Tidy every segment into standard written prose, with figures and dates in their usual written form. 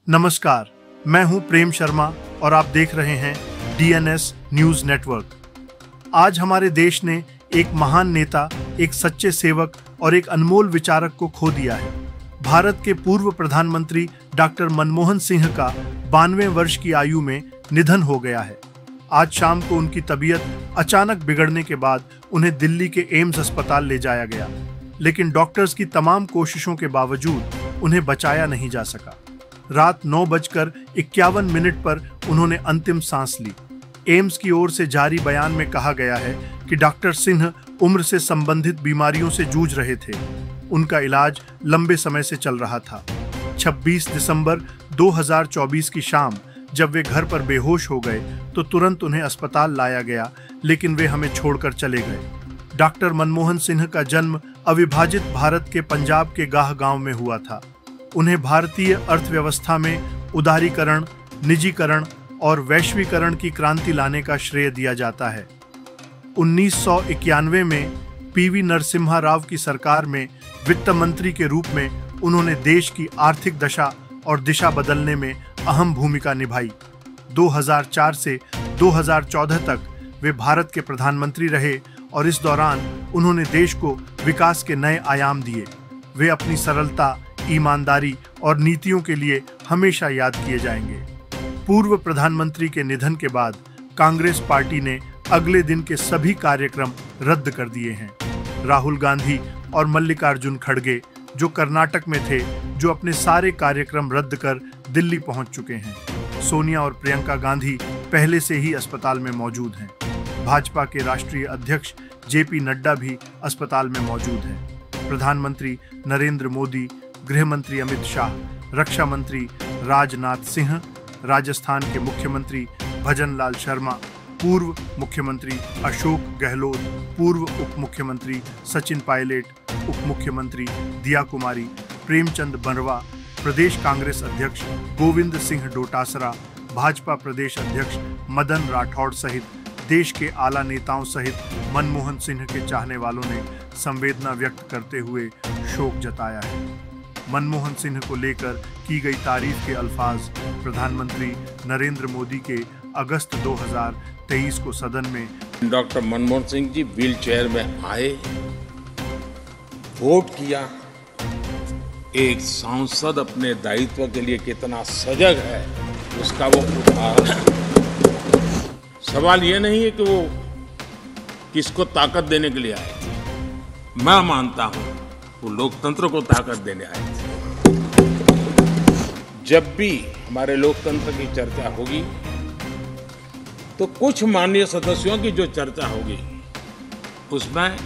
नमस्कार, मैं हूं प्रेम शर्मा और आप देख रहे हैं डीएनएस न्यूज नेटवर्क। आज हमारे देश ने एक महान नेता, एक सच्चे सेवक और एक अनमोल विचारक को खो दिया है। भारत के पूर्व प्रधानमंत्री डॉक्टर मनमोहन सिंह का 92 वर्ष की आयु में निधन हो गया है। आज शाम को उनकी तबीयत अचानक बिगड़ने के बाद उन्हें दिल्ली के एम्स अस्पताल ले जाया गया, लेकिन डॉक्टर्स की तमाम कोशिशों के बावजूद उन्हें बचाया नहीं जा सका। रात 9:51 पर उन्होंने अंतिम सांस ली। एम्स की ओर से जारी बयान में कहा गया है कि डॉक्टर सिंह उम्र से संबंधित बीमारियों से जूझ रहे थे। उनका इलाज लंबे समय से चल रहा था। 26 दिसंबर 2024 की शाम जब वे घर पर बेहोश हो गए तो तुरंत उन्हें अस्पताल लाया गया, लेकिन वे हमें छोड़कर चले गए। डॉक्टर मनमोहन सिंह का जन्म अविभाजित भारत के पंजाब के गाह गांव में हुआ था। उन्हें भारतीय अर्थव्यवस्था में उदारीकरण, निजीकरण और वैश्वीकरण की क्रांति लाने का श्रेय दिया जाता है। 1991 में पीवी नरसिम्हा राव की सरकार में वित्त मंत्री के रूप में उन्होंने देश की आर्थिक दशा और दिशा बदलने में अहम भूमिका निभाई। 2004 से 2014 तक वे भारत के प्रधानमंत्री रहे और इस दौरान उन्होंने देश को विकास के नए आयाम दिए। वे अपनी सरलता, ईमानदारी और नीतियों के लिए हमेशा याद किए जाएंगे। पूर्व प्रधानमंत्री के निधन के बाद कांग्रेस पार्टी ने अगले दिन के सभी कार्यक्रम रद्द कर दिए हैं। राहुल गांधी और मल्लिकार्जुन खड़गे, जो कर्नाटक में थे, जो अपने सारे कार्यक्रम रद्द कर दिल्ली पहुंच चुके हैं। सोनिया और प्रियंका गांधी पहले से ही अस्पताल में मौजूद हैं। भाजपा के राष्ट्रीय अध्यक्ष जेपी नड्डा भी अस्पताल में मौजूद हैं। प्रधानमंत्री नरेंद्र मोदी, गृह मंत्री अमित शाह, रक्षा मंत्री राजनाथ सिंह, राजस्थान के मुख्यमंत्री भजनलाल शर्मा, पूर्व मुख्यमंत्री अशोक गहलोत, पूर्व उप मुख्यमंत्री सचिन पायलट, उप मुख्यमंत्री दिया कुमारी, प्रेमचंद बरवा, प्रदेश कांग्रेस अध्यक्ष गोविंद सिंह डोटासरा, भाजपा प्रदेश अध्यक्ष मदन राठौड़ सहित देश के आला नेताओं सहित मनमोहन सिंह के चाहने वालों ने संवेदना व्यक्त करते हुए शोक जताया है। मनमोहन सिंह को लेकर की गई तारीफ के अल्फाज प्रधानमंत्री नरेंद्र मोदी के अगस्त 2023 को सदन में doctor Manmohan Singh ji wheel chair में आए, वोट किया। एक सांसद अपने दायित्व के लिए कितना सजग है उसका वो उदाहरण है। सवाल ये नहीं है कि वो किसको ताकत देने के लिए आए थे। मैं मानता हूं वो लोकतंत्र को ताकत देने आए थे। जब भी हमारे लोकतंत्र की चर्चा होगी तो कुछ माननीय सदस्यों की जो चर्चा होगी उसमें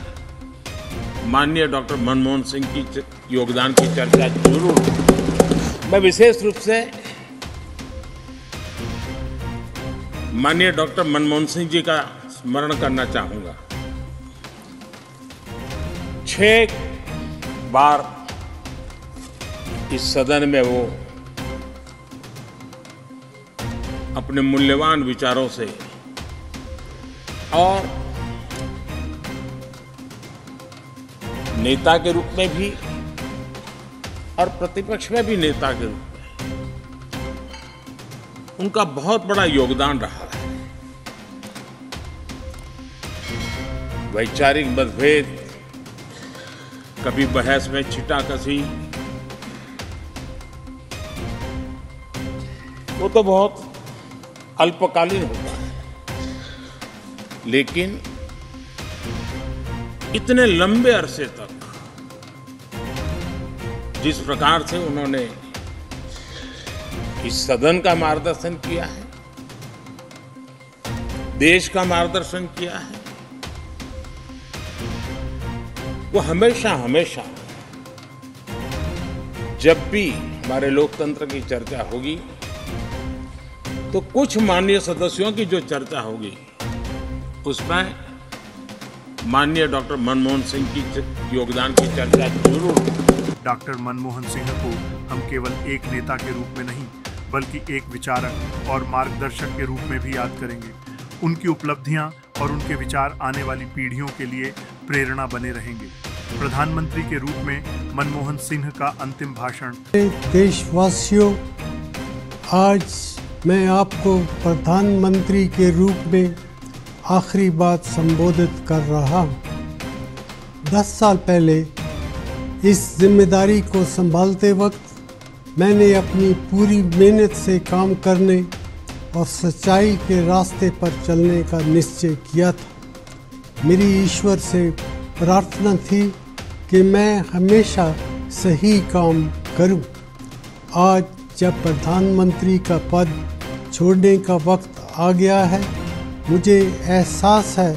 माननीय डॉक्टर मनमोहन सिंह की योगदान की चर्चा जरूर होगी। मैं विशेष रूप से माननीय डॉक्टर मनमोहन सिंह जी का स्मरण करना चाहूंगा। 6 बार इस सदन में वो अपने मूल्यवान विचारों से और नेता के रूप में भी और प्रतिपक्ष में भी नेता के रूप में उनका बहुत बड़ा योगदान रहा है। वैचारिक मतभेद, कभी बहस में छींटाकशी, वो तो बहुत अल्पकालीन होता है, लेकिन इतने लंबे अरसे तक जिस प्रकार से उन्होंने इस सदन का मार्गदर्शन किया है, देश का मार्गदर्शन किया है, वो हमेशा हमेशा जब भी हमारे लोकतंत्र की चर्चा होगी तो कुछ माननीय सदस्यों की जो चर्चा होगी उसमें माननीय डॉक्टर मनमोहन सिंह की योगदान की चर्चा जरूर होगी। डॉक्टर मनमोहन सिंह को हम केवल एक नेता के रूप में नहीं बल्कि एक विचारक और मार्गदर्शक के रूप में भी याद करेंगे। उनकी उपलब्धियां और उनके विचार आने वाली पीढ़ियों के लिए प्रेरणा बने रहेंगे। प्रधानमंत्री के रूप में मनमोहन सिंह का अंतिम भाषण देशवासियों, आज मैं आपको प्रधानमंत्री के रूप में आखिरी बात संबोधित कर रहा हूँ। 10 साल पहले इस जिम्मेदारी को संभालते वक्त मैंने अपनी पूरी मेहनत से काम करने और सच्चाई के रास्ते पर चलने का निश्चय किया था। मेरी ईश्वर से प्रार्थना थी कि मैं हमेशा सही काम करूं। आज जब प्रधानमंत्री का पद छोड़ने का वक्त आ गया है, मुझे एहसास है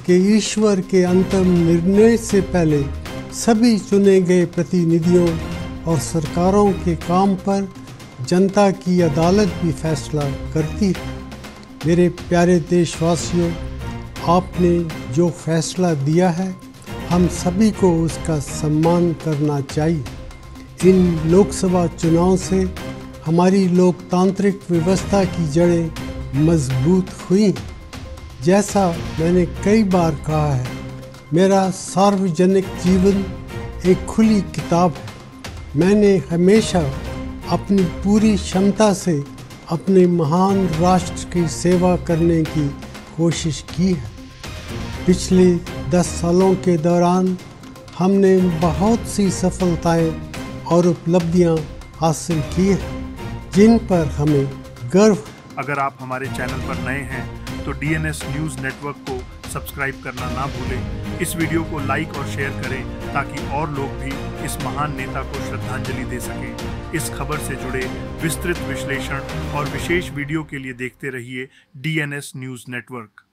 कि ईश्वर के अंतिम निर्णय से पहले सभी चुने गए प्रतिनिधियों और सरकारों के काम पर जनता की अदालत भी फैसला करती है। मेरे प्यारे देशवासियों, आपने जो फैसला दिया है, हम सभी को उसका सम्मान करना चाहिए। इन लोकसभा चुनाव से हमारी लोकतांत्रिक व्यवस्था की जड़ें मजबूत हुई हैं। जैसा मैंने कई बार कहा है, मेरा सार्वजनिक जीवन एक खुली किताब है। मैंने हमेशा अपनी पूरी क्षमता से अपने महान राष्ट्र की सेवा करने की कोशिश की है। पिछले 10 सालों के दौरान हमने बहुत सी सफलताएं और उपलब्धियां हासिल की हैं, जिन पर हमें गर्व है। अगर आप हमारे चैनल पर नए हैं तो डीएनएस न्यूज़ नेटवर्क को सब्सक्राइब करना ना भूलें। इस वीडियो को लाइक और शेयर करें ताकि और लोग भी इस महान नेता को श्रद्धांजलि दे सकें। इस खबर से जुड़े विस्तृत विश्लेषण और विशेष वीडियो के लिए देखते रहिए डीएनएस न्यूज़ नेटवर्क।